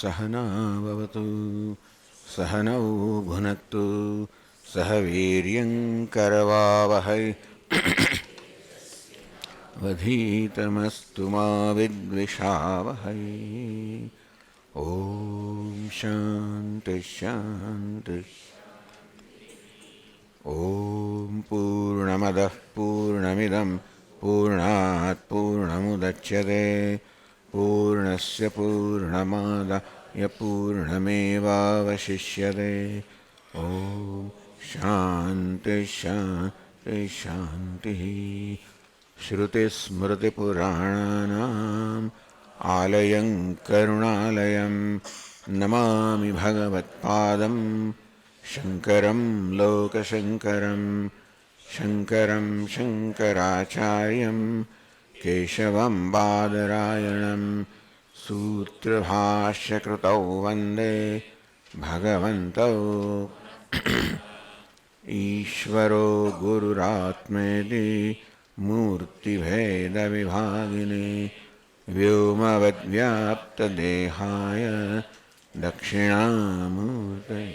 सहना भवतु सहनौ भुनक्तु सह वीर्यं करवावहै वधीतमस्तु मा विद्विषावहै। ॐ शान्ति शान्ति। ॐ पूर्णमदः पूर्णमिदं पूर्णात् पूर्णमुदच्यते पूर्णस्य पूर्णमादाय पूर्णमेवावशिष्यते। ॐ शान्ति शान्ति शान्तिः। श्रुतिस्मृतिपुराणानाम् आलयं करुणालयं नमामि भगवत्पादं शङ्करं लोकशङ्करं शङ्करं शङ्कराचार्यं केशवं बादरायणं सूत्रभाष्यकृतौ वन्दे भगवन्तौ ईश्वरो गुरुरात्मेति मूर्तिभेदविभागिने व्योमवद्व्याप्तदेहाय दक्षिणामूर्तये।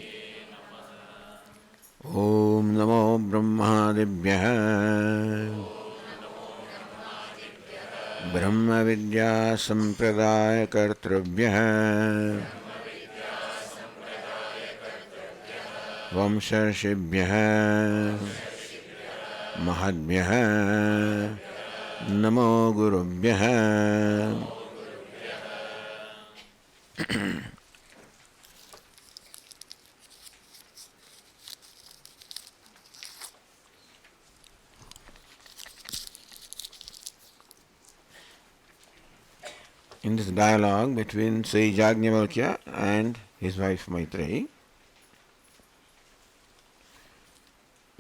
ॐ नमो ब्रह्मादिभ्यः ब्रह्मविद्यासम्प्रदायकर्तृभ्यः वंशर्षिभ्यः महद्भ्यः नमो गुरुभ्यः। In this dialogue between Sri Yajnavalkya and his wife Maitreyi,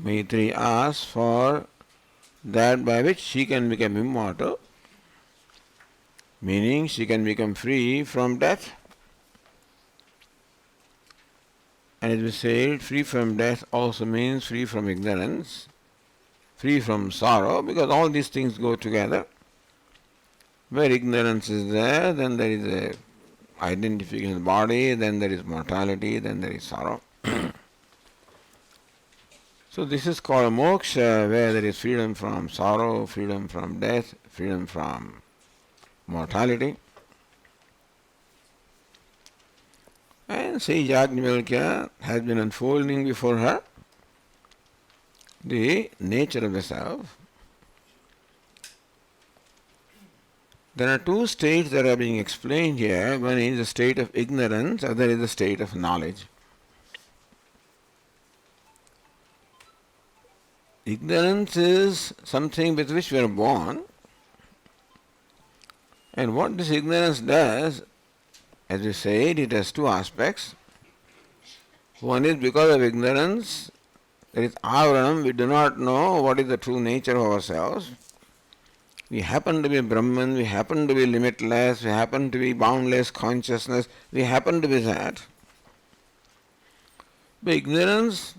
Maitreyi asks for that by which she can become immortal, meaning she can become free from death. And as we said, free from death also means free from ignorance, free from sorrow, because all these things go together. Where ignorance is there, then there is a identification of the body, then there is mortality, then there is sorrow. So this is called moksha, where there is freedom from sorrow, freedom from death, freedom from mortality. And Sri Yajnavalkya has been unfolding before her the nature of the self. There are two states that are being explained here. One is the state of ignorance, other is the state of knowledge. Ignorance is something with which we are born, and what this ignorance does, as we said, it has two aspects. One is because of ignorance, there is avaram, we do not know what is the true nature of ourselves. We happen to be Brahman, we happen to be limitless, we happen to be boundless consciousness, we happen to be that. But ignorance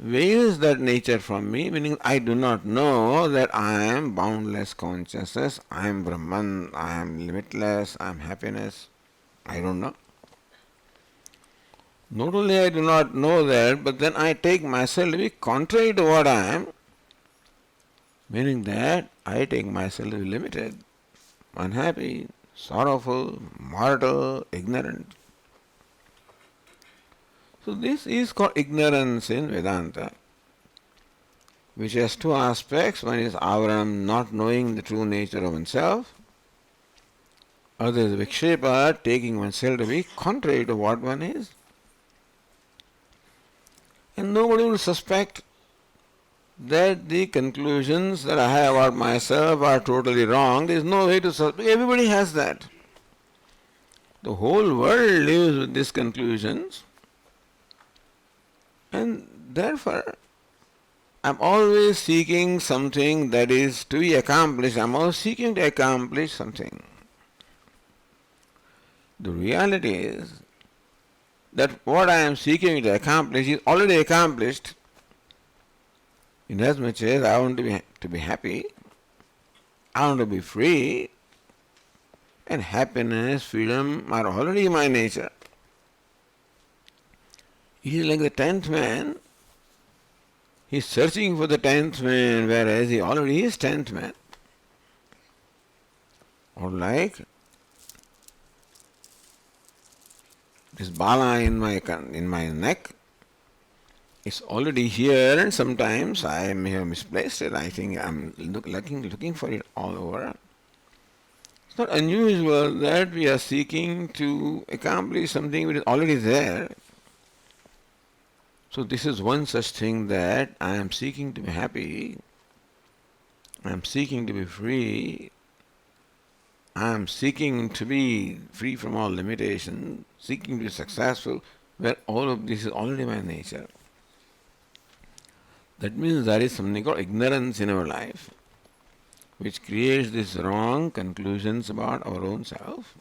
veils that nature from me, meaning I do not know that I am boundless consciousness, I am Brahman, I am limitless, I am happiness. I don't know. Not only I do not know that, but then I take myself to be contrary to what I am, meaning that I take myself to be limited, unhappy, sorrowful, mortal, ignorant. So this is called ignorance in Vedanta, which has two aspects. One is avaram, not knowing the true nature of oneself. Other is vikshepa, taking oneself to be contrary to what one is. And nobody will suspect that the conclusions that I have about myself are totally wrong. There is no way to suspect. Everybody has that. The whole world lives with these conclusions. And therefore, I am always seeking something that is to be accomplished. I am always seeking to accomplish something. The reality is that what I am seeking to accomplish is already accomplished, inasmuch as I want to be happy, I want to be free, and happiness, freedom are already my nature. It is like the 10th man. He is searching for the 10th man, whereas he already is 10th man. Or like this bala in my neck is already here, and sometimes I may have misplaced it. I think I'm looking for it all over. It's not unusual that we are seeking to accomplish something which is already there. So this is one such thing, that I am seeking to be happy, I am seeking to be free, I am seeking to be free from all limitation, seeking to be successful, where all of this is already my nature. That means there is something called ignorance in our life, which creates these wrong conclusions about our own self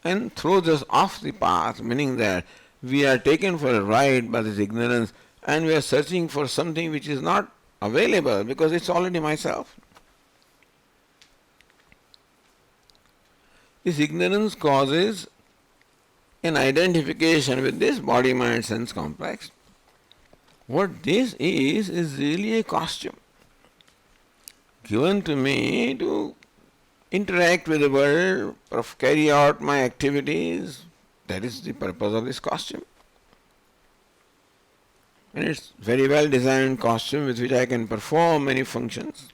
and throws us off the path, meaning that we are taken for a ride by this ignorance and we are searching for something which is not available because it's already myself. This ignorance causes an identification with this body-mind-sense complex. What this is really a costume given to me to interact with the world, carry out my activities. That is the purpose of this costume. And it's very well designed costume with which I can perform many functions.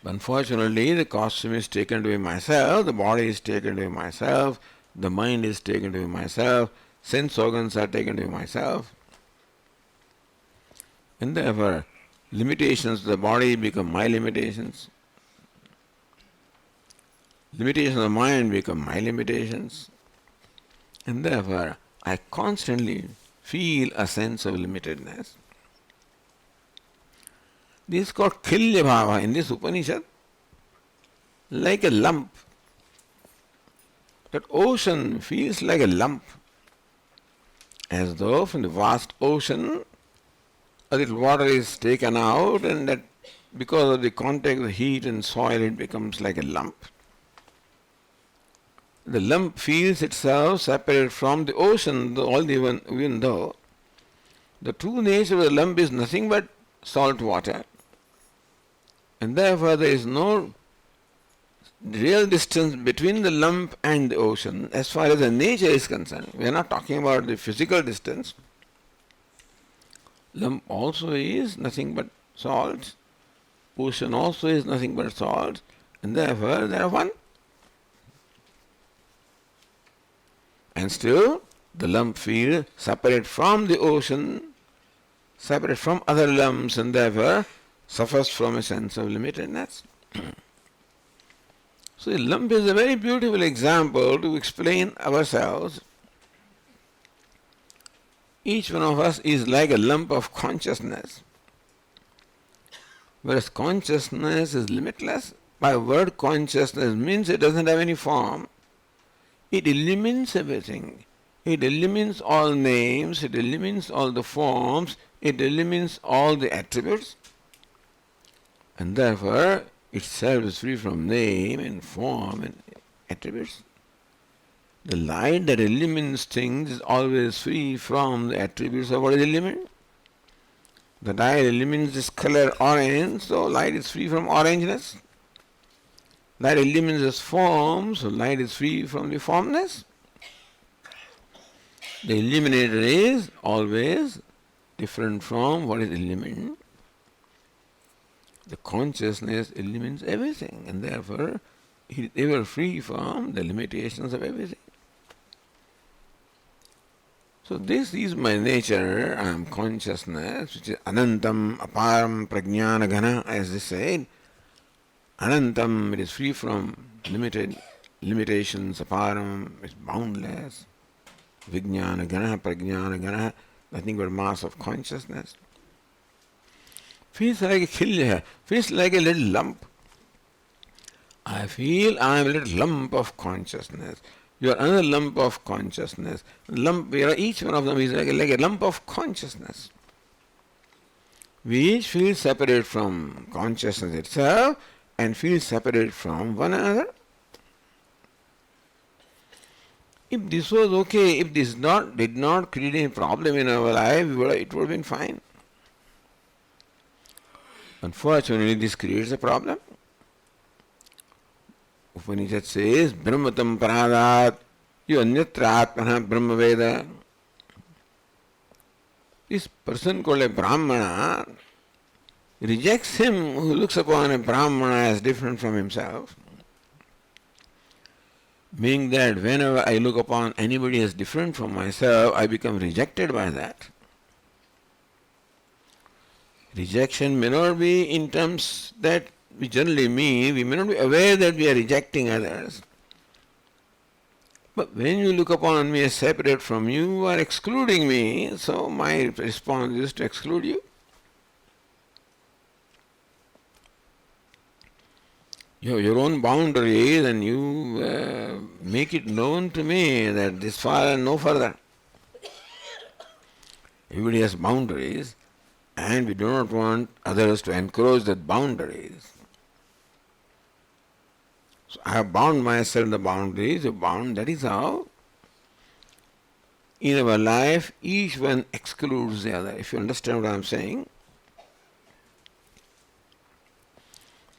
But unfortunately, the costume is taken to be myself, the body is taken to be myself, the mind is taken to be myself, sense organs are taken to be myself. And therefore, limitations of the body become my limitations. Limitations of the mind become my limitations. And therefore, I constantly feel a sense of limitedness. This is called Khilya Bhava in this Upanishad, like a lump. That ocean feels like a lump, as though from the vast ocean a little water is taken out, and that because of the contact of heat and soil it becomes like a lump. The lump feels itself separated from the ocean, even though the true nature of the lump is nothing but salt water. And therefore there is no real distance between the lump and the ocean as far as the nature is concerned. We are not talking about the physical distance. Lump also is nothing but salt. Ocean also is nothing but salt. And therefore they are one. And still the lump feels separate from the ocean, separate from other lumps, and therefore suffers from a sense of limitedness. So the lump is a very beautiful example to explain ourselves. Each one of us is like a lump of consciousness. Whereas consciousness is limitless. By word consciousness means it doesn't have any form. It eliminates everything. It eliminates all names, it eliminates all the forms, it eliminates all the attributes. And therefore, itself is free from name and form and attributes. The light that illumines things is always free from the attributes of what is illumined. The light illumines this color orange, so light is free from orangeness. Light illumines this form, so light is free from the formless. The illuminator is always different from what is illumined. The consciousness illumines everything, and therefore it is ever free from the limitations of everything. So this is my nature, I am consciousness, which is anantam, aparam, prajnana ghana, as they said. Anantam, it is free from limitations, aparam, it is boundless. Vijnana ghana, prajnana ghana, nothing but mass of consciousness. Feels like a khilya, feels like a little lump. I feel I am a little lump of consciousness. You are another lump of consciousness. Each one of them is like a lump of consciousness. We each feel separate from consciousness itself and feel separate from one another. If this was okay, if this did not create any problem in our life, it would have been fine. Unfortunately, this creates a problem. Upanishad says, Brahmatam paradat, you anyatra atmana brahma veda. This person called a Brahmana rejects him who looks upon a Brahmana as different from himself. Meaning that whenever I look upon anybody as different from myself, I become rejected by that. Rejection may not be in terms that we generally mean, we may not be aware that we are rejecting others. But when you look upon me as separate from you, you are excluding me, so my response is to exclude you. You have your own boundaries and you make it known to me that this far and no further. Everybody has boundaries and we do not want others to encroach that boundaries. So I have bound myself in the boundaries, that is how in our life each one excludes the other. If you understand what I am saying,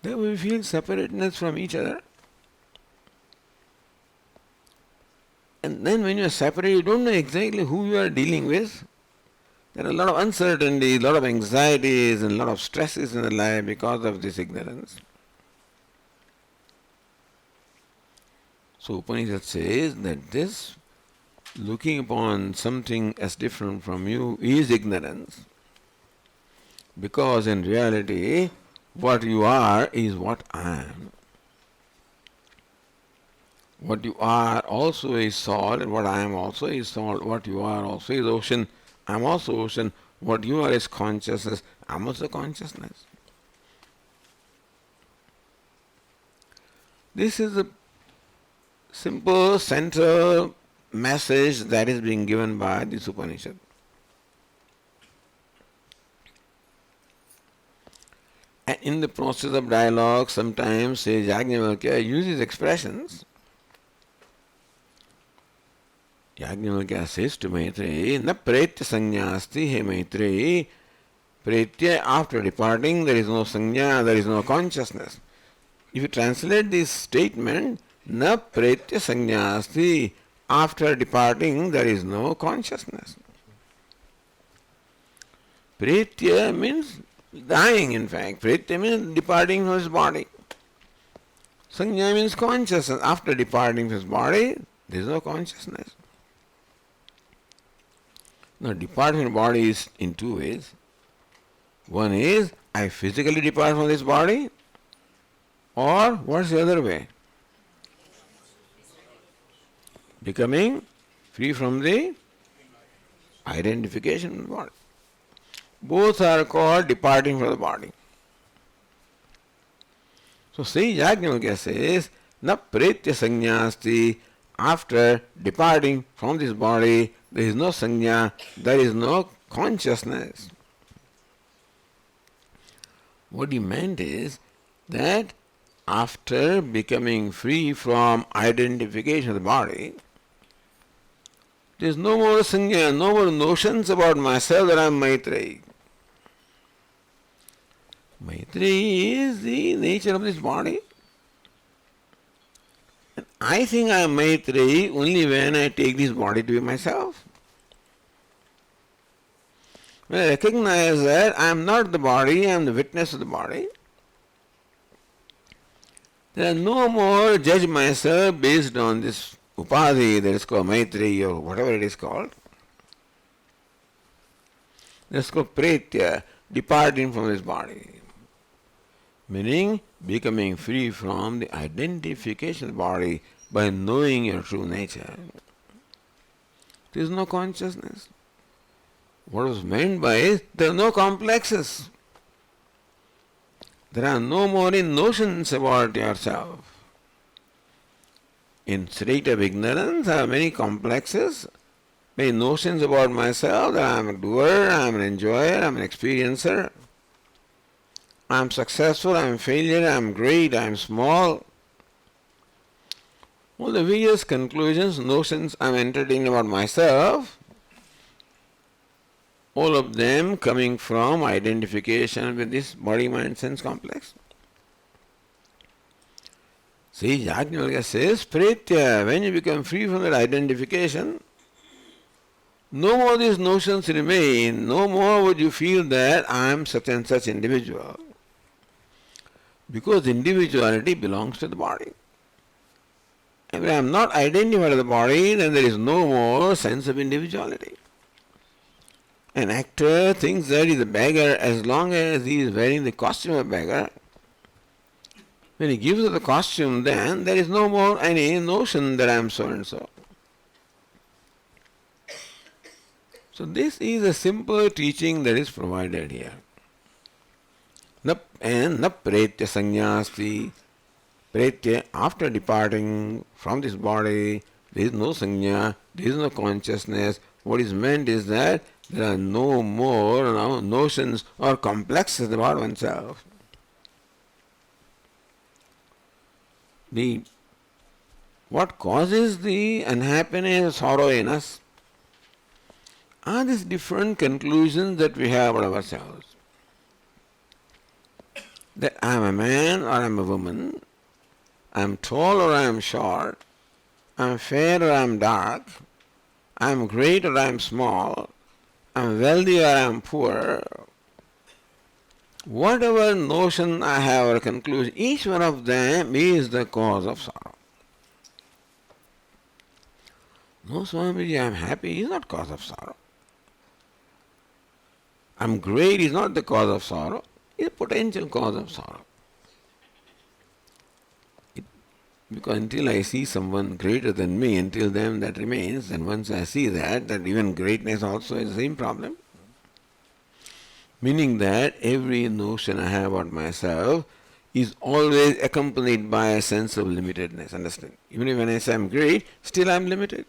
then we feel separateness from each other. And then when you are separate, you don't know exactly who you are dealing with. There are a lot of uncertainties, a lot of anxieties and a lot of stresses in the life because of this ignorance. So Upanishad says that this looking upon something as different from you is ignorance. Because in reality, what you are is what I am. What you are also is salt, and what I am also is salt. What you are also is ocean. I am also ocean. What you are is consciousness. I am also consciousness. This is a simple central message that is being given by this Upanishad. And in the process of dialogue, sometimes Sage Yajnavalkya uses expressions. Yajnavalkya says to Maitreyi, Na pretya sanya asti he Maitreyi. Pretya, after departing, there is no sanya, there is no consciousness. If you translate this statement, Na pretya sanya asti, after departing, there is no consciousness. Pretya means dying, in fact. Pretya means departing from his body. Sanya means consciousness. After departing from his body, there is no consciousness. Now, departing from the body is in two ways. One is, I physically depart from this body, or what's the other way? Becoming free from the identification of the body. Both are called departing from the body. So, Sri Yajnavalkya says, Na pretya sanya asti, after departing from this body, there is no sanya, there is no consciousness. What he meant is that after becoming free from identification of the body, there is no more sanya, no more notions about myself that I am Maitreyi. Maitreyi is the nature of this body. And I think I am Maitreyi only when I take this body to be myself. When I recognize that I am not the body, I am the witness of the body, then I no more judge myself based on this upadhi that is called Maitreyi or whatever it is called. That's called pretya, departing from this body. Meaning becoming free from the identification of the body by knowing your true nature. There is no consciousness. What was meant by it, there are no complexes. There are no more notions about yourself. In state of ignorance, I have many complexes, many notions about myself that I am a doer, I am an enjoyer, I am an experiencer. I am successful, I am failure, I am great, I am small. All the various conclusions, notions I am entertaining about myself, all of them coming from identification with this body, mind, sense complex. See, Yajnavalkya says, Pretya, when you become free from that identification, no more these notions remain, no more would you feel that I am such and such individual. Because individuality belongs to the body. And when I am not identified with the body, then there is no more sense of individuality. An actor thinks that he is a beggar as long as he is wearing the costume of a beggar. When he gives up the costume, then there is no more any notion that I am so and so. So this is a simple teaching that is provided here. And na pretya sanyasti. Pretya, after departing from this body, there is no sanya, there is no consciousness. What is meant is that there are no more notions or complexes about oneself. What causes the unhappiness, sorrow in us are these different conclusions that we have about ourselves. That I am a man or I am a woman, I am tall or I am short, I am fair or I am dark, I am great or I am small, I am wealthy or I am poor. Whatever notion I have or conclusion, each one of them is the cause of sorrow. No, Swamiji, I am happy is not cause of sorrow. I am great is not the cause of sorrow, it is a potential cause of sorrow. Because until I see someone greater than me, until then that remains, and once I see that even greatness also is the same problem. Meaning that every notion I have about myself is always accompanied by a sense of limitedness, understand? Even when I say I am great, still I am limited.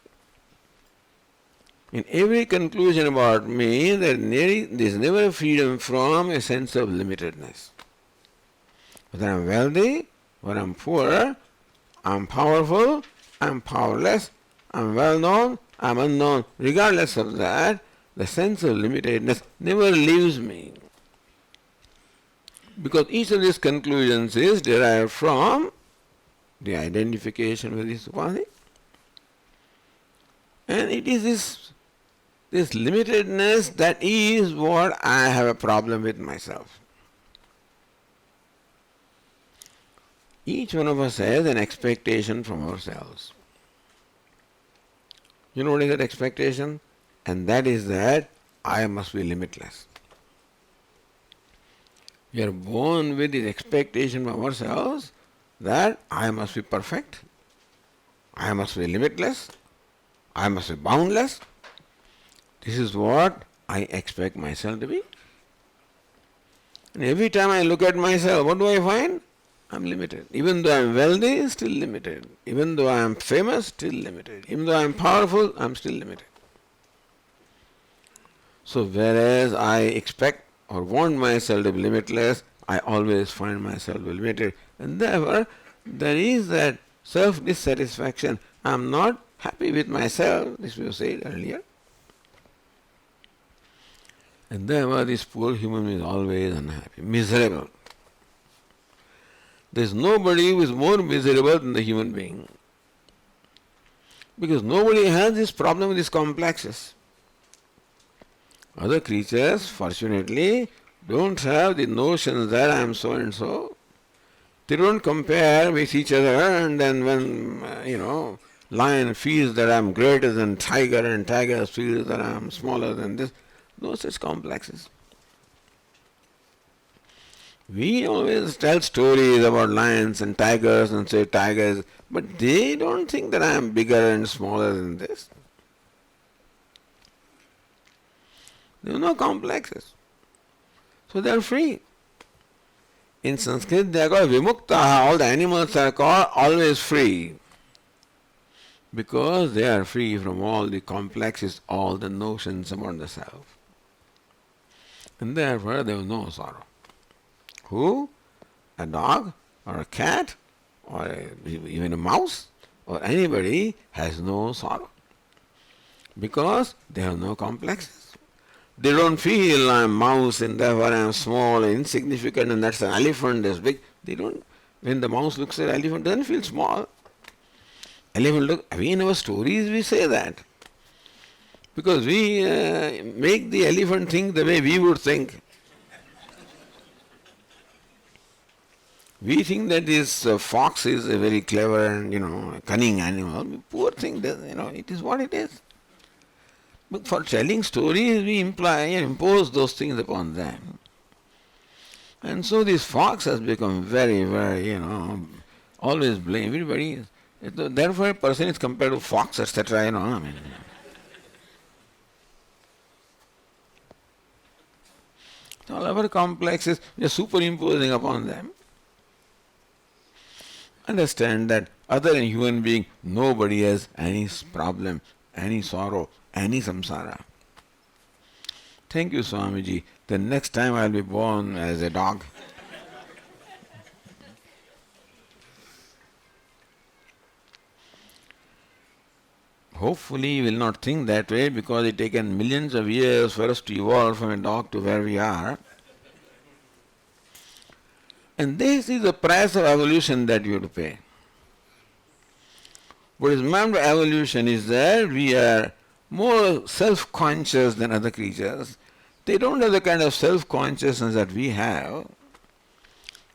In every conclusion about me, there is never freedom from a sense of limitedness. Whether I am wealthy, or I am poor, I am powerful, I am powerless, I am well known, I am unknown. Regardless of that, the sense of limitedness never leaves me. Because each of these conclusions is derived from the identification with this upadhi. And it is this limitedness that is what I have a problem with myself. Each one of us has an expectation from ourselves. You know what is that expectation? And that is that I must be limitless. We are born with this expectation from ourselves that I must be perfect, I must be limitless, I must be boundless. This is what I expect myself to be. And every time I look at myself, what do I find? I am limited. Even though I am wealthy, still limited. Even though I am famous, still limited. Even though I am powerful, I am still limited. So whereas I expect or want myself to be limitless, I always find myself limited. And therefore, there is that self-dissatisfaction. I am not happy with myself, this we said earlier. And therefore, this poor human is always unhappy, miserable. There is nobody who is more miserable than the human being. Because nobody has this problem with these complexes. Other creatures, fortunately, don't have the notions that I am so and so. They don't compare with each other, and then when, lion feels that I am greater than tiger and tiger feels that I am smaller than this, no such complexes. We always tell stories about lions and tigers and say tigers, but they don't think that I am bigger and smaller than this. There are no complexes. So they are free. In Sanskrit they are called vimuktaha. All the animals are called always free. Because they are free from all the complexes, all the notions about the self. And therefore there is no sorrow. Who? A dog or a cat or even a mouse or anybody has no sorrow because they have no complexes. They don't feel I'm a mouse and therefore I'm small and insignificant and that's an elephant that's big. They don't. When the mouse looks at an elephant, doesn't feel small. Elephant look. We in our stories we say that because we make the elephant think the way we would think. We think that this fox is a very clever and cunning animal. Poor thing, it is what it is. But for telling stories, we imply and impose those things upon them. And so this fox has become very, very, always blame everybody. Therefore, a person is compared to fox, etc. All our complexes we are superimposing upon them. Understand that other than human being, nobody has any problem, any sorrow, any samsara. Thank you, Swamiji. The next time I'll be born as a dog. Hopefully, we will not think that way because it's taken millions of years for us to evolve from a dog to where we are. And this is the price of evolution that you have to pay. What is meant by evolution is that we are more self-conscious than other creatures. They don't have the kind of self-consciousness that we have.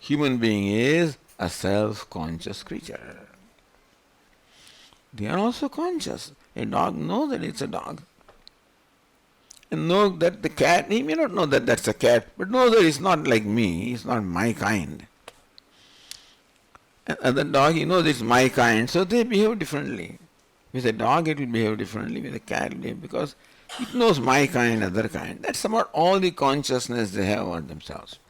Human being is a self-conscious creature. They are also conscious. A dog knows that it's a dog. And knows that the cat, he may not know that that's a cat, but knows that it's not like me, it's not my kind. And the dog, he knows it's my kind, so they behave differently. With a dog, it will behave differently. With a cat, it will behave because it knows my kind, other kind. That's about all the consciousness they have about themselves.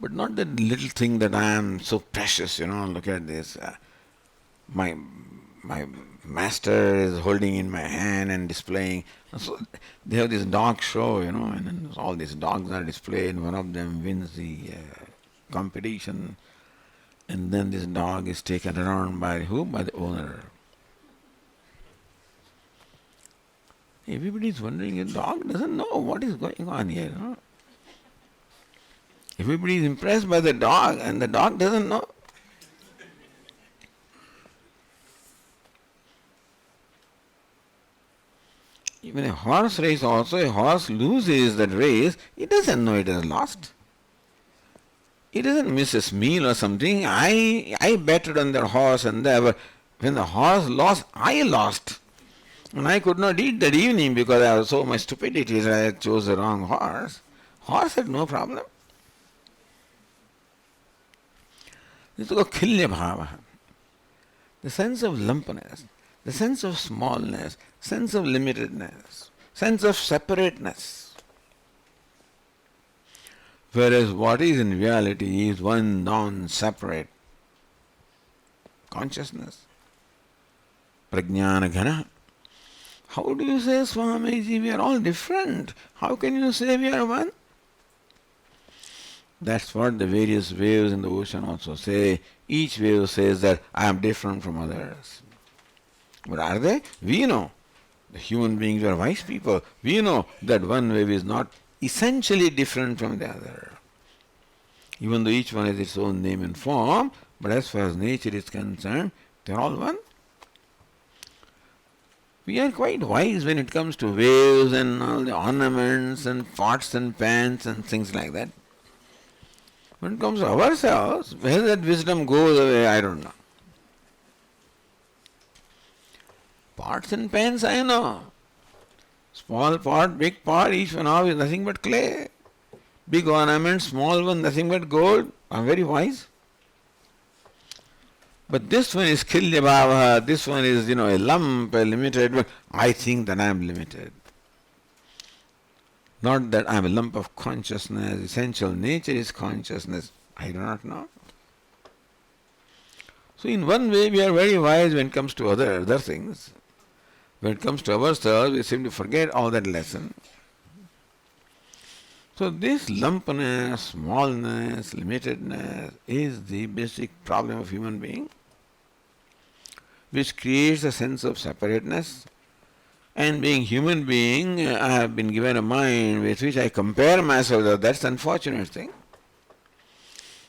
But not that little thing that I am so precious, look at this. My master is holding in my hand and displaying. So they have this dog show, and then all these dogs are displayed. One of them wins the competition. And then this dog is taken around by who? By the owner. Everybody is wondering, the dog doesn't know what is going on here. Everybody is impressed by the dog and the dog doesn't know. Even a horse race also, a horse loses that race, it doesn't know it has lost. It doesn't miss a meal or something. I betted on that horse and when the horse lost, I lost. And I could not eat that evening because I was so much stupidity that I chose the wrong horse. Horse had no problem. This is called khilya bhava. The sense of lumpness, the sense of smallness, sense of limitedness, sense of separateness. Whereas what is in reality is one non-separate consciousness. Prajnana ghana. How do you say, Swamiji, we are all different? How can you say we are one? That's what the various waves in the ocean also say. Each wave says that I am different from others. But are they? We know. The human beings are wise people. We know that one wave is not essentially different from the other. Even though each one has its own name and form, but as far as nature is concerned, they are all one. We are quite wise when it comes to waves and all the ornaments and pots and pans and things like that. When it comes to ourselves, where that wisdom goes away, I don't know. Pots and pans, I know. Small pot, big pot, each one of is nothing but clay. Big ornament, small one, nothing but gold. I'm very wise. But this one is khilya bhava, this one is, a lump, a limited one. I think that I am limited. Not that I am a lump of consciousness, essential nature is consciousness. I do not know. So in one way we are very wise when it comes to other things. When it comes to ourselves, we seem to forget all that lesson. So this lumpness, smallness, limitedness is the basic problem of human being. which creates a sense of separateness. And being human being, I have been given a mind with which I compare myself. That's the unfortunate thing.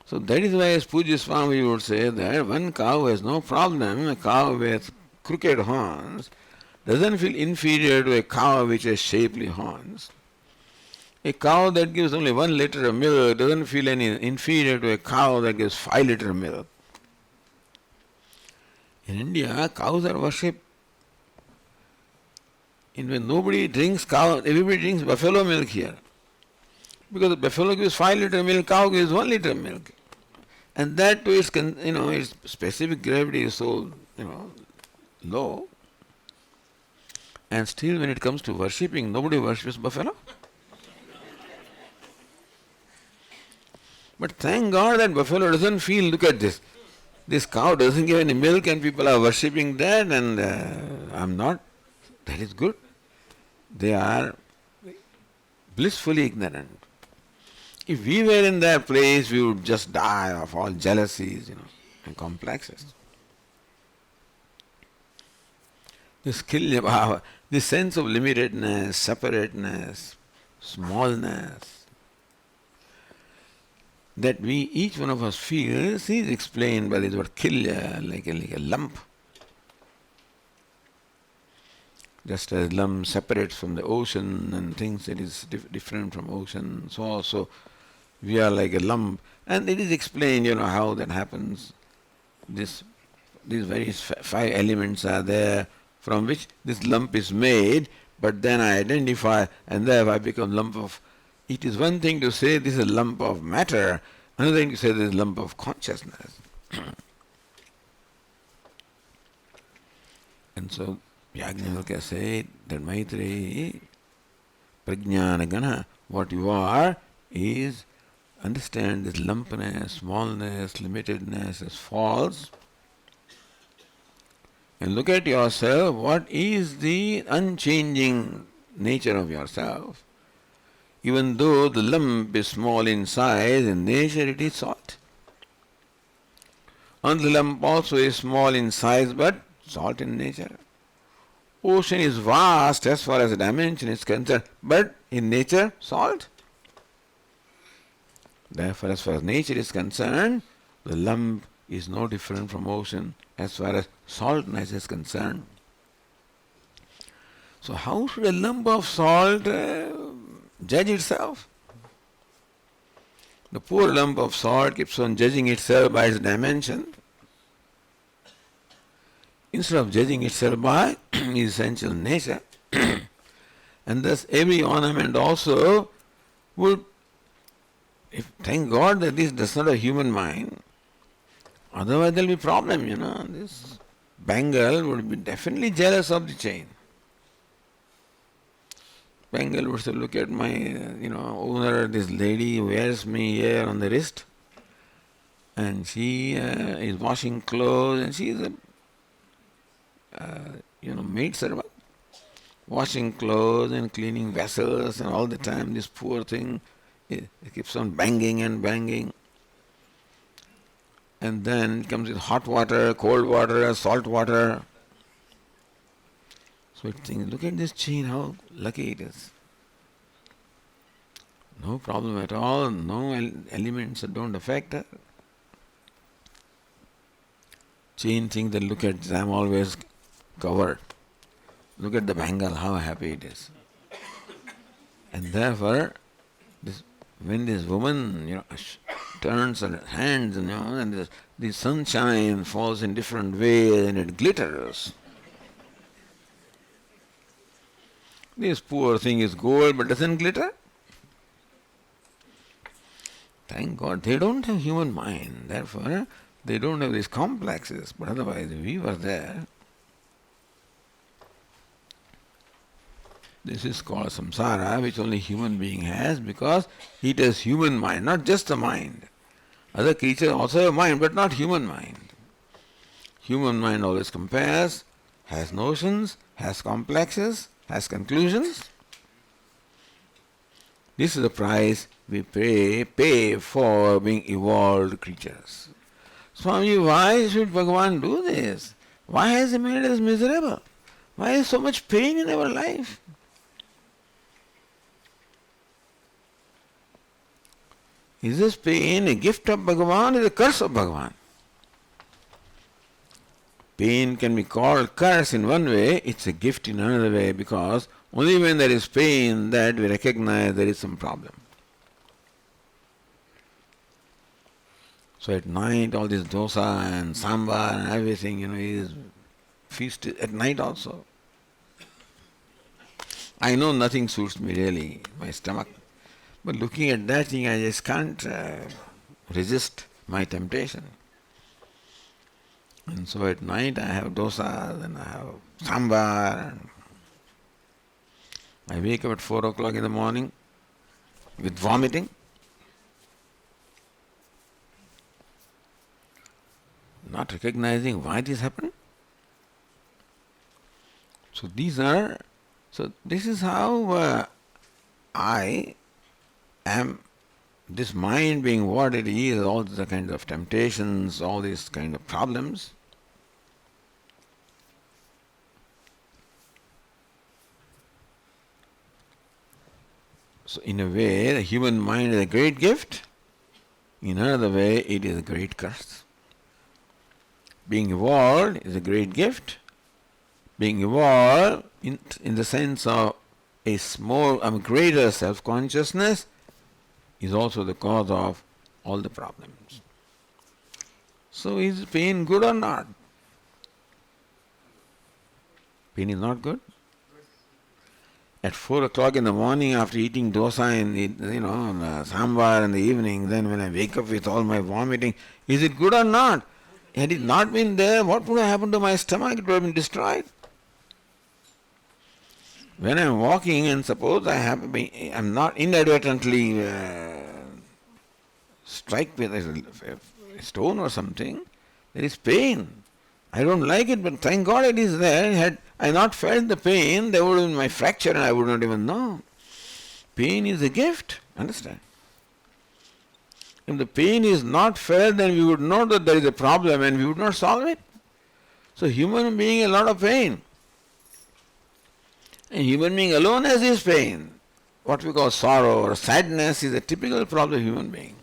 So that is why, as Puja Swami would say that one cow has no problem. A cow with crooked horns doesn't feel inferior to a cow which has shapely horns. A cow that gives only 1 liter of milk doesn't feel any inferior to a cow that gives 5 liter of milk. In India, cows are worshipped. And when nobody drinks cow, everybody drinks buffalo milk here. Because the buffalo gives 5 liter milk, cow gives 1 liter milk. And that too is, its specific gravity is so, low. And still when it comes to worshipping, nobody worships buffalo. But thank God that buffalo doesn't feel, look at this. This cow doesn't give any milk and people are worshipping that and I'm not. That is good. They are blissfully ignorant. If we were in their place, we would just die of all jealousies, and complexes. This kilya bhava, this sense of limitedness, separateness, smallness, that we, each one of us feels, is explained by this word kilya, like a lump. Just as lump separates from the ocean and thinks it is different from ocean, so also we are like a lump. And it is explained, how that happens. These various 5 elements are there from which this lump is made, but then I identify and therefore I become lump of. It is one thing to say this is a lump of matter, another thing to say this is a lump of consciousness. And so Yajnavalkya said that Maitreyi, Prajnana Gana, what you are is, understand this lumpness, smallness, limitedness as false. And look at yourself, what is the unchanging nature of yourself? Even though the lump is small in size, in nature it is salt. And the lump also is small in size, but salt in nature. Ocean is vast as far as the dimension is concerned, but in nature, salt. Therefore, as far as nature is concerned, the lump is no different from ocean as far as saltness is concerned. So how should a lump of salt judge itself? The poor lump of salt keeps on judging itself by its dimension, instead of judging itself by its essential nature. And thus every ornament also would, thank God that this does not have a human mind, otherwise there will be problem, This bangle would be definitely jealous of the chain. Bangle would say, look at my, owner, this lady wears me here on the wrist, and she is washing clothes, and she is a maid servant, washing clothes and cleaning vessels, and all the time this poor thing it keeps on banging and banging. And then it comes with hot water, cold water, salt water. So it thinks, look at this chain, how lucky it is. No problem at all, no elements that don't affect her. Chain thinks that, look at this, I'm always covered. Look at the bangle, how happy it is. And therefore, when this woman, turns her hands, and the sunshine falls in different ways and it glitters. This poor thing is gold but doesn't glitter. Thank God they don't have human mind, therefore they don't have these complexes, but otherwise we were there. This is called samsara, which only human being has, because it has human mind, not just the mind. Other creatures also have mind, but not human mind. Human mind always compares, has notions, has complexes, has conclusions. This is the price we pay for being evolved creatures. Swami, why should Bhagavan do this? Why has He made us miserable? Why is so much pain in our life? Is this pain a gift of Bhagavan or a curse of Bhagavan? Pain can be called curse in one way, it's a gift in another way, because only when there is pain that we recognize there is some problem. So at night all this dosa and sambar and everything, is feasted at night also. I know nothing suits me really, my stomach. But looking at that thing, I just can't resist my temptation. And so at night I have dosa, then I have sambar. And I wake up at 4 o'clock in the morning with vomiting. Not recognizing why this happened. So this is how I am, this mind being what it is, all the kinds of temptations, all these kind of problems. So in a way, the human mind is a great gift. In another way, it is a great curse. Being evolved is a great gift. Being evolved in the sense of a greater self-consciousness is also the cause of all the problems. So is pain good or not? Pain is not good. At 4 o'clock in the morning after eating dosa and sambar in the evening, then when I wake up with all my vomiting, is it good or not? Had it not been there, what would have happened to my stomach? It would have been destroyed. When I am walking and suppose I am not inadvertently strike with a stone or something, there is pain. I don't like it, but thank God it is there. Had I not felt the pain, there would have been my fracture and I would not even know. Pain is a gift, understand? If the pain is not felt, then we would know that there is a problem and we would not solve it. So human being a lot of pain. A human being alone has his pain. What we call sorrow or sadness is a typical problem of human being.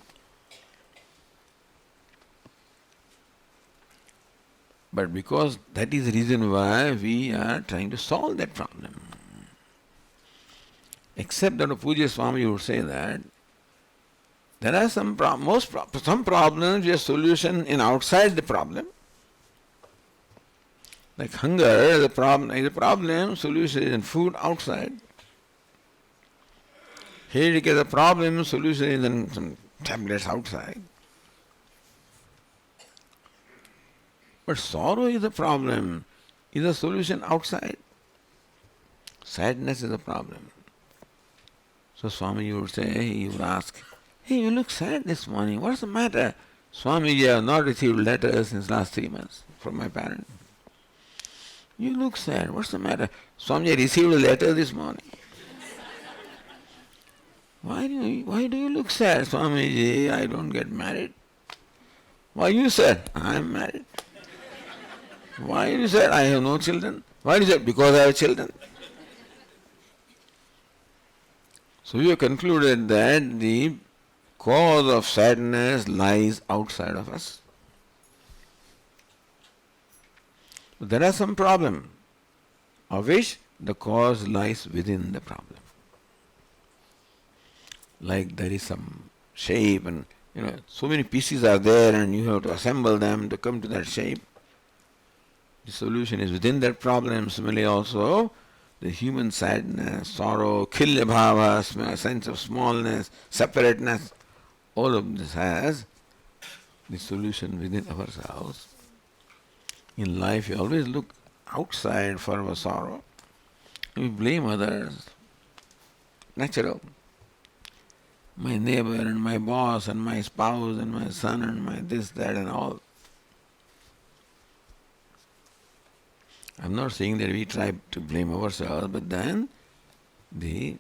But because that is the reason why we are trying to solve that problem. Except that Puja Swami would say that there are some problems where solution in outside the problem. Like hunger is a problem, solution is in food outside. Headache is a problem, solution is in some tablets outside. But sorrow is a problem, is a solution outside. Sadness is a problem. So Swami would say, he would ask, hey, you look sad this morning, what's the matter? Swami, I have not received letters since last 3 months from my parents. You look sad, what's the matter? Swami, I received a letter this morning. Why do you look sad? Swamiji, I don't get married. Why you said? I am married. Why you said I have no children? Why you said? Because I have children. So we have concluded that the cause of sadness lies outside of us. There are some problems of which the cause lies within the problem. Like there is some shape and so many pieces are there and you have to assemble them to come to that shape. The solution is within that problem. Similarly also, the human sadness, sorrow, kilya bhava, sense of smallness, separateness, all of this has the solution within ourselves. In life we always look outside for our sorrow. We blame others. Natural. My neighbor and my boss and my spouse and my son and my this, that and all. I'm not saying that we try to blame ourselves, but then the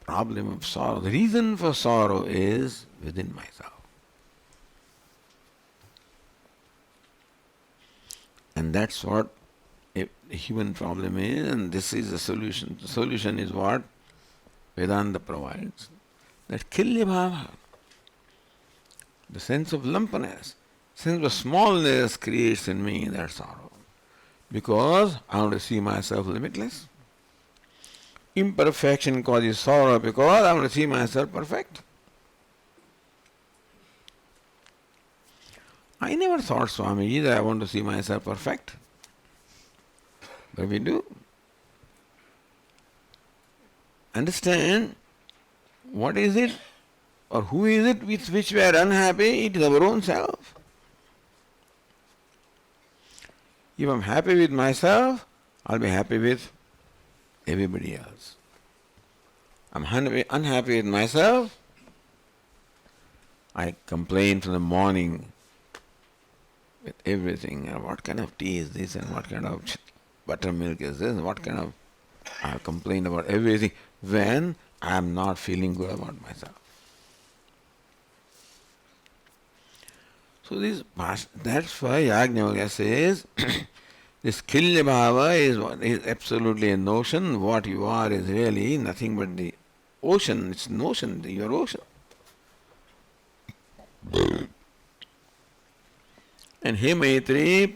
problem of sorrow, the reason for sorrow is within myself. And that's what a human problem is, and this is the solution. The solution is what Vedanta provides. That kilya bhava, the sense of lumpiness, sense of smallness creates in me that sorrow. Because I want to see myself limitless. Imperfection causes sorrow because I want to see myself perfect. I never thought, Swami, that I want to see myself perfect. But we do. Understand what is it or who is it with which we are unhappy? It is our own self. If I'm happy with myself, I'll be happy with everybody else. I'm unhappy with myself, I complain from the morning with everything. What kind of tea is this, and what kind of buttermilk is this, and what kind of... I complain about everything when I am not feeling good about myself. So that's why Yajnavalkya says this kilya bhava is absolutely a notion. What you are is really nothing but the ocean. It's an ocean, your ocean. And hey Maitreyi,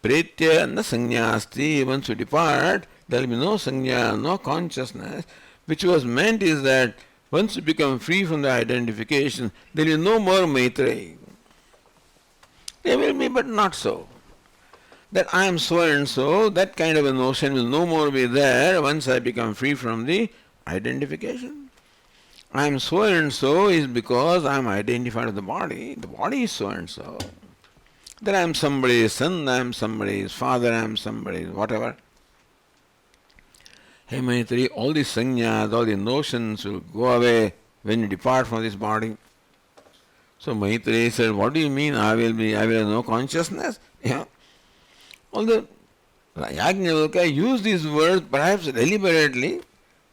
pretya na sanyasti, once you depart, there will be no sanya, no consciousness. Which was meant is that once you become free from the identification, there will be no more Maitreyi. There will be, but not so. That I am so and so, that kind of a notion will no more be there once I become free from the identification. I am so and so is because I am identified with the body. The body is so and so. That I am somebody's son, I am somebody's father, I am somebody's whatever. Hey Maitreyi, all these sanyas, all the notions will go away when you depart from this body. So Maitreyi said, what do you mean I will have no consciousness? Yeah. Although Yajnavalkya used these words perhaps deliberately,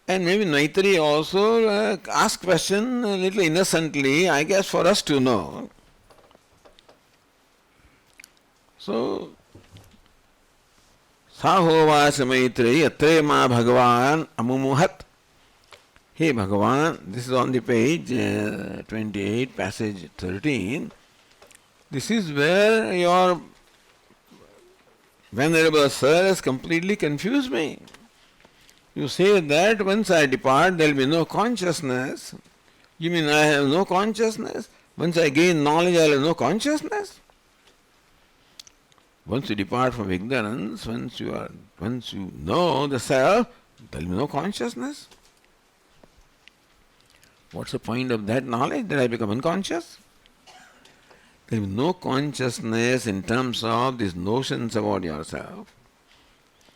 and maybe Maitreyi also asked question a little innocently, I guess for us to know. So, Sahovasa Maitreyi atre ma Bhagavan amumuhat. Hey Bhagavan, this is on the page 28, passage 13. This is where your Venerable Sir has completely confused me. You say that once I depart, there will be no consciousness. You mean I have no consciousness? Once I gain knowledge, I will have no consciousness? Once you depart from ignorance, once you know the self, there will be no consciousness. What's the point of that knowledge? That I become unconscious? There is no consciousness in terms of these notions about yourself,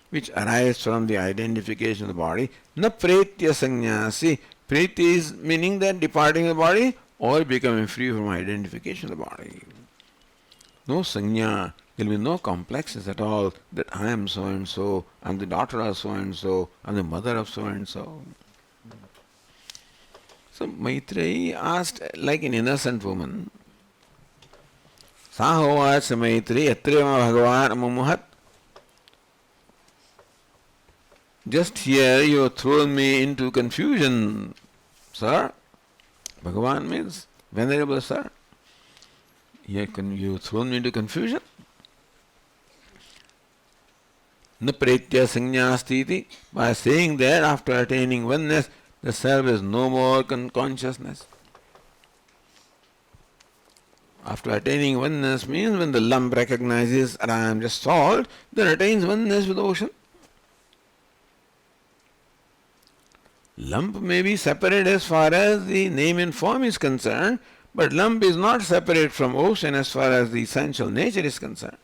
which arise from the identification of the body. Na pretya sanyasi. Pretya is meaning that departing the body or becoming free from identification of the body. No sanya. There will be no complexes at all that I am so and so, I am the daughter of so and so, I am the mother of so and so. So Maitreyi asked like an innocent woman, Sahovasa Maitreyi atre ma Bhagavan amumuhat. Just here you have thrown me into confusion, sir. Bhagavan means Venerable Sir. Here you have thrown me into confusion. Na pretya sanyastiti. By saying that after attaining oneness, the self is no more consciousness. After attaining oneness means when the lump recognizes that I am just salt, then attains oneness with the ocean. Lump may be separate as far as the name and form is concerned, but lump is not separate from ocean as far as the essential nature is concerned.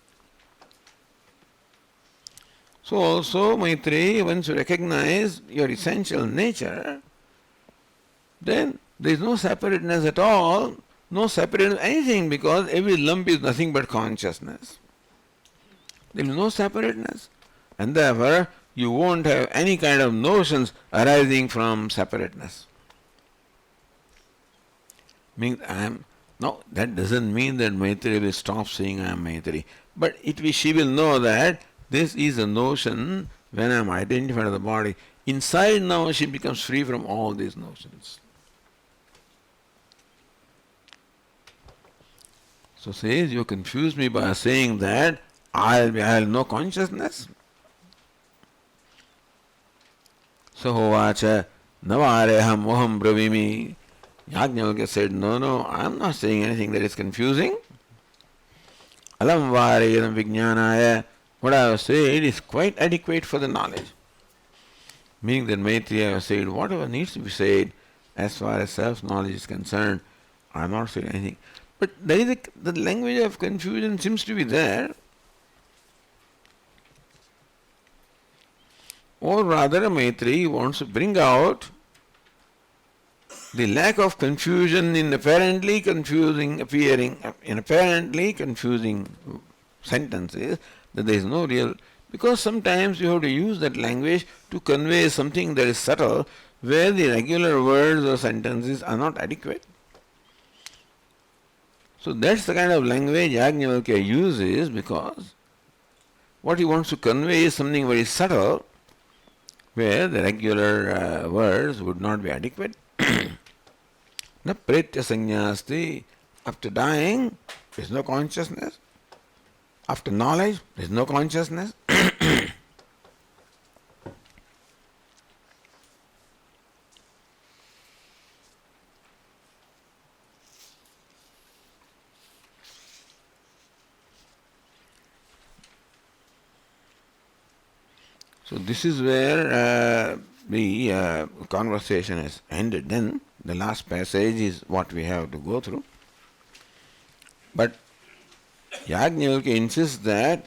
So also, Maitreyi, once you recognize your essential nature, then there is no separateness at all, no separateness of anything, because every lump is nothing but consciousness. There is no separateness, and therefore you won't have any kind of notions arising from separateness. Means Now, that doesn't mean that Maitreyi will stop saying I am Maitreyi. But she will know that this is a notion when I am identified as the body. Inside now she becomes free from all these notions. So says, you confuse me by saying that I'll have no consciousness. So hovacha navareham moham bravimi. Yajnavalkya said, no, I am not saying anything that is confusing. Alam vareyadam vijnanaya. What I have said is quite adequate for the knowledge. Meaning that Maitreya has said, whatever needs to be said as far as self-knowledge is concerned, I am not saying anything. But there is the language of confusion seems to be there. Or rather, Maitreyi wants to bring out the lack of confusion in apparently confusing sentences, that there is no real, because sometimes you have to use that language to convey something that is subtle, where the regular words or sentences are not adequate. So that's the kind of language Yajnavalkya uses, because what he wants to convey is something very subtle, where the regular words would not be adequate. Na pretya sanyasti. After dying, there is no consciousness. After knowledge, there is no consciousness. So this is where the conversation has ended. Then the last passage is what we have to go through. But Yajnavalkya insists that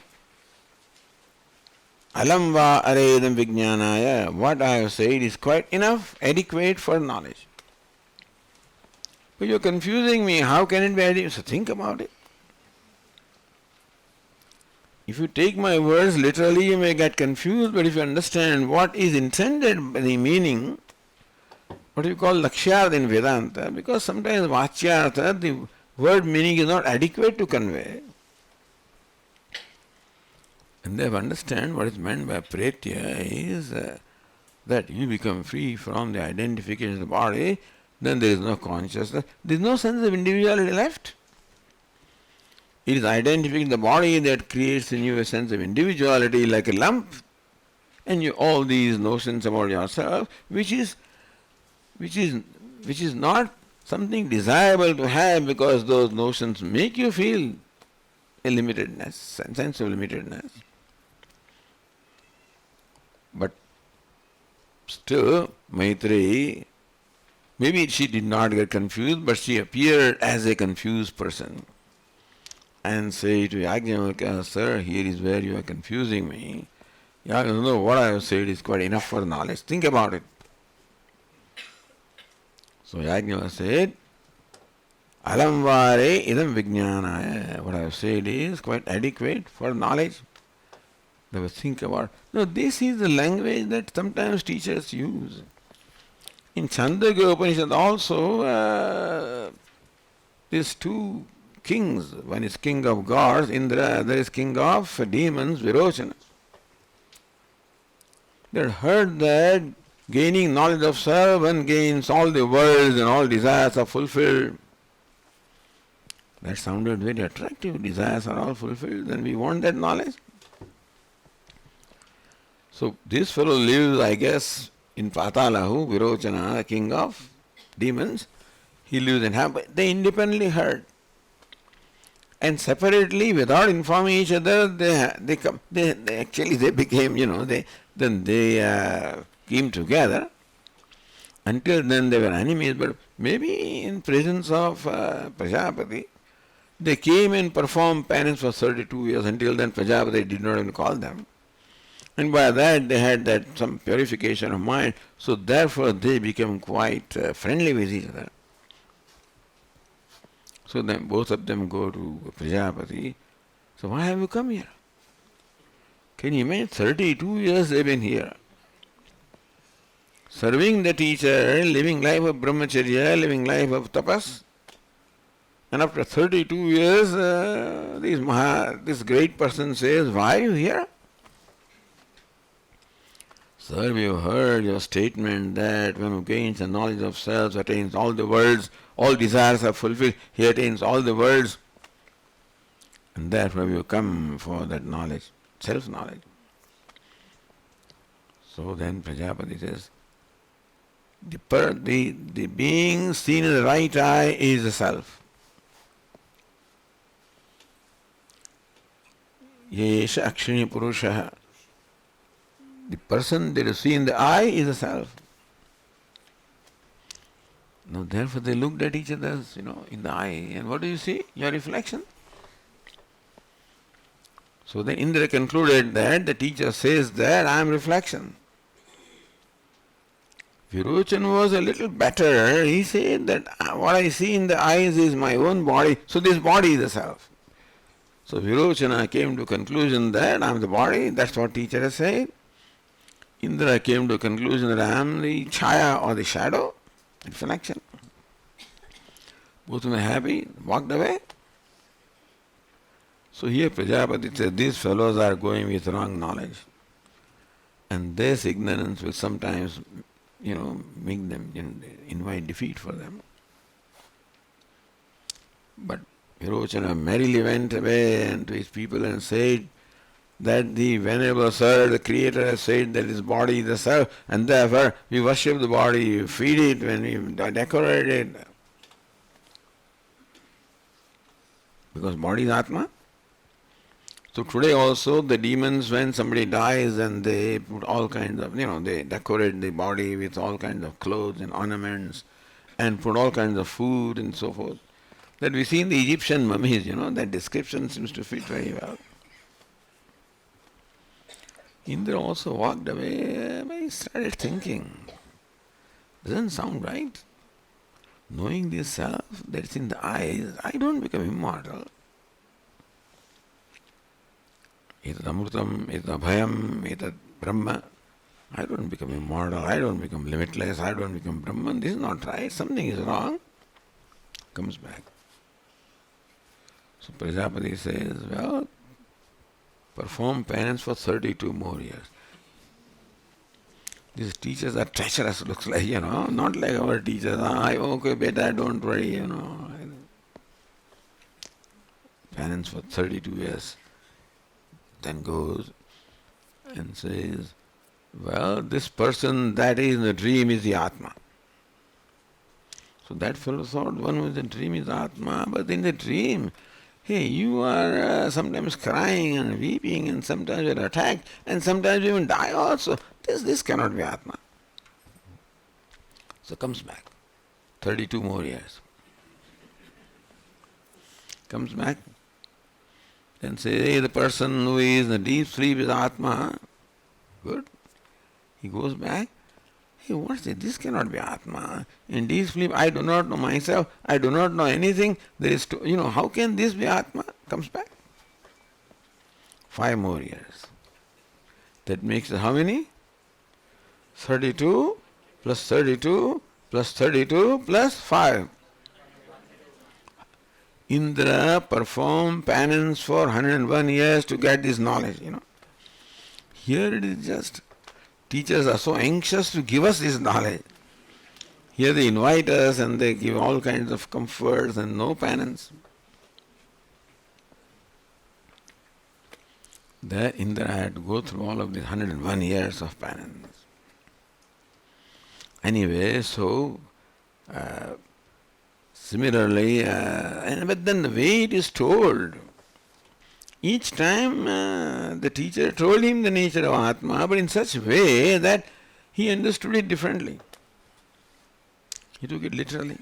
alam va aredam vijnanaya, what I have said is quite enough, adequate for knowledge. But you are confusing me, how can it be adequate? So think about it. If you take my words literally, you may get confused, but if you understand what is intended by the meaning, what you call lakshyartha in Vedanta, because sometimes vachyartha, the word meaning is not adequate to convey. And they understand what is meant by pretya is that you become free from the identification of the body, then there is no consciousness, there is no sense of individuality left. It is identifying the body that creates in you a sense of individuality like a lump, and you all these notions about yourself, which is not something desirable to have, because those notions make you feel a limitedness, sense of limitedness. But still, Maitreyi, maybe she did not get confused, but she appeared as a confused person. And say to Yajnavalkya, sir, here is where you are confusing me. Yajnavalkya, no, what I have said is quite enough for knowledge. Think about it. So Yajnavalkya said, alam vare idam vijnanaya. What I have said is quite adequate for knowledge. They will think about it. No, this is the language that sometimes teachers use. In Chandogya Upanishad also, these two kings, one is king of gods, Indra, other is king of demons, Virochana. They had heard that gaining knowledge of self, one gains all the worlds and all desires are fulfilled. That sounded very attractive. Desires are all fulfilled, then we want that knowledge. So this fellow lives, I guess, in Patalahu, Virochana, king of demons. He lives in heaven. They independently heard. And separately, without informing each other, they became, they came together. Until then they were enemies, but maybe in presence of Prajapati, they came and performed penance for 32 years. Until then Prajapati did not even call them. And by that they had that some purification of mind, so therefore they became quite friendly with each other. So then both of them go to Prajapati. So why have you come here? Can you imagine? 32 years they've been here. Serving the teacher, living life of brahmacharya, living life of tapas. And after 32 years, this great person says, "Why are you here?" "Sir, we have heard your statement that one who gains the knowledge of self attains all the worlds, all desires are fulfilled, he attains all the worlds. And therefore we have come for that knowledge, self-knowledge." So then Prajapati says, the being seen in the right eye is the self. Yesha Akshini Purusha. The person that you see in the eye is the self. Now therefore they looked at each other, in the eye, and what do you see? Your reflection. So then Indra concluded that the teacher says that I am reflection. Virochan was a little better. He said that what I see in the eyes is my own body, so this body is the self. So Virochana came to conclusion that I am the body, that's what teacher has said. Indra came to conclusion that I am the chaya or the shadow, reflection. Both were happy, walked away. So here Prajapati said, these fellows are going with wrong knowledge. And this ignorance will sometimes, make them, invite defeat for them. But Virochana merrily went away and to his people and said that the Venerable Sir, the Creator, has said that his body is the self, and therefore we worship the body, we feed it, when we decorate it. Because body is Atma. So today also the demons, when somebody dies and they put all kinds of, they decorate the body with all kinds of clothes and ornaments and put all kinds of food and so forth. That we see in the Egyptian mummies, that description seems to fit very well. Indra also walked away, but he started thinking, doesn't sound right. Knowing this self that's in the eyes, I don't become immortal. Etat amrutam, etat abhayam, etat brahma. I don't become immortal, I don't become limitless, I don't become Brahman. This is not right, something is wrong. Comes back. So Prajapati says, well, perform penance for 32 more years. These teachers are treacherous, looks like, not like our teachers. Okay, beta, don't worry, Penance for 32 years. Then goes and says, well, this person that is in the dream is the Atma. So that fellow thought one who is in the dream is Atma, but in the dream, hey, you are sometimes crying and weeping, and sometimes you are attacked, and sometimes you even die also. This cannot be Atma. So comes back. 32 more years. Comes back. Then say, hey, the person who is in the deep sleep is Atma. Good. He goes back. Hey, what's this? This cannot be Atma. In deep sleep, I do not know myself. I do not know anything. There is, how can this be Atma? Comes back. 5 more years. That makes it how many? 32 plus 32 plus 32 plus 5. Indra performed penance for 101 years to get this knowledge, Here it is just, teachers are so anxious to give us this knowledge. Here they invite us and they give all kinds of comforts and no penance. There Indra had to go through all of these 101 years of penance. Anyway, so similarly, but then the way it is told, each time the teacher told him the nature of Atma, but in such a way that he understood it differently. He took it literally.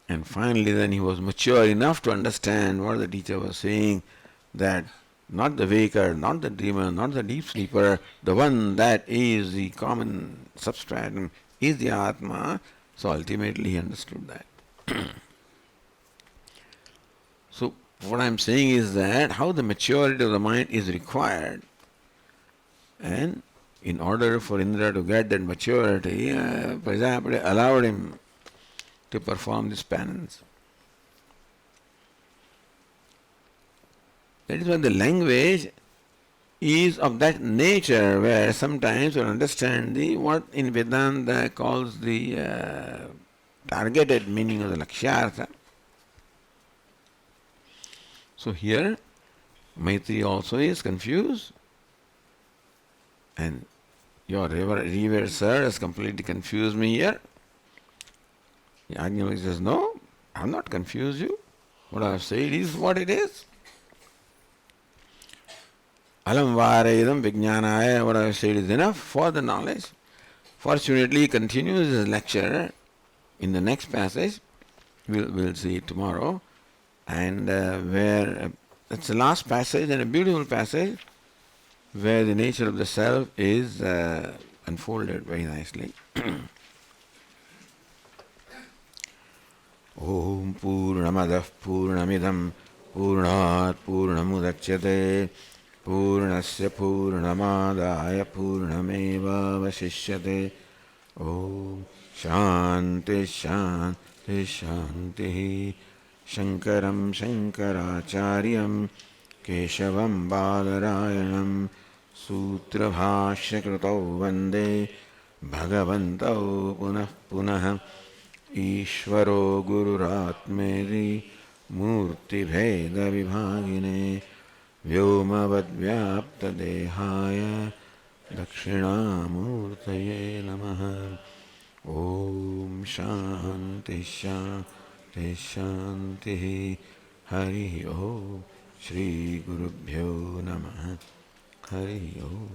And finally then he was mature enough to understand what the teacher was saying, that not the waker, not the dreamer, not the deep sleeper, the one that is the common substratum is the Atma. So ultimately he understood that. So what I am saying is that how the maturity of the mind is required, and in order for Indra to get that maturity, Prajapati allowed him to perform this penance. That is why the language is of that nature where sometimes you understand the what in Vedanta calls the targeted meaning of the Lakshyartha. So here Maitreyi also is confused, and your revered sir has completely confused me here. Yajnavalkya says, no, I have not confused you. What I have said is what it is. Alam vareidam vijnanaya, what I have said is enough for the knowledge. Fortunately, he continues his lecture in the next passage. We'll see it tomorrow. And where it's the last passage and a beautiful passage where the nature of the self is unfolded very nicely. Om Purnamadah Purnamidam Purnat Purnamudachyate Purnasya Purnamadaya Purnameva Vasishyate. Om Shanti Shanti Shanti. Shankaram Shankaracharyam Keshavam Badarayanam Sutrabhashyakritau Vande Bhagavantau Punah Punah. Ishvaro Gururatmeri Murti Bheda Vibhagine Vyomavad Vyapta Dehaya Dakshinamurtaye Namaha. Om Shanti Shanti Shanti. Hari Om. Shri Gurubhyo Namaha. Hari Om.